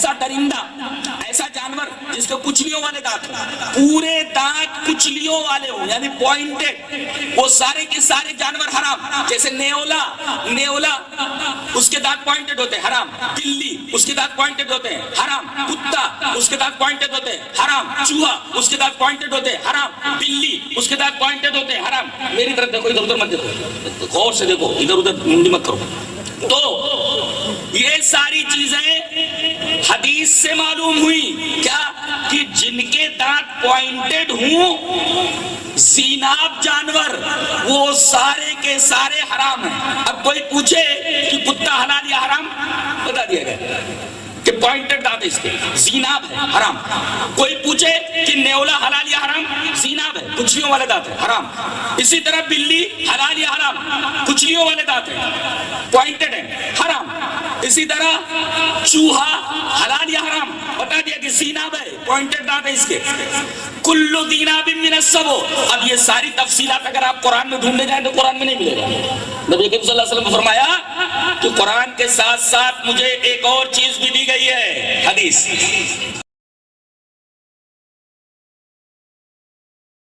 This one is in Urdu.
ایسا درندہ، ایسا جانور جس کے کچلیوں والے دانت ہوں، پورے دانت کچلیوں والے ہوں یعنی پوائنٹڈ، وہ سارے کے سارے جانور حرام. جیسے نیولا اس کے دانت پوائنٹڈ ہوتے ہیں حرام. بلی اس کے دانت پوائنٹڈ ہوتے ہیں حرام. کتا اس کے دانت پوائنٹڈ ہوتے ہیں حرام. چوہا اس کے دانت پوائنٹڈ ہوتے ہیں حرام. بلی اس کے دانت پوائنٹڈ ہوتے ہیں حرام. میری طرف دیکھو، ادھر ادھر مت دیکھو، غور سے دیکھو، ادھر ادھر منڈی مت کرو. تو یہ ساری چیزیں حدیث سے معلوم ہوئی کیا کہ جن کے دانت پوائنٹڈ ہوں زیناب جانور وہ سارے کے سارے حرام ہیں. اب کوئی پوچھے کہ کتا حلال یا حرام، بتا دیا گیا کہ پوائنٹڈ دانت اس کے، زیناب ہے حرام. کوئی پوچھے کہ نیولا حلال یا حرام، زیناب ہے کچلیوں والے دانت ہے حرام. اسی طرح بلی حلال یا حرام، کچلیوں والے دانت ہے پوائنٹڈ ہے حرام. اسی طرح چوہا حلال یا حرام، بتا دیا کہ زیناب ہے پوائنٹڈ دانت ہے اس کے. کلو دیناب من السبع. اب یہ ساری تفصیلات اگر آپ قرآن میں ڈھونڈنے جائیں تو قرآن میں نہیں ملے گا. نبی کریم صلی اللہ علیہ وسلم نے فرمایا کہ قرآن کے ساتھ ساتھ مجھے ایک اور چیز بھی دی گئی ہے، حدیث.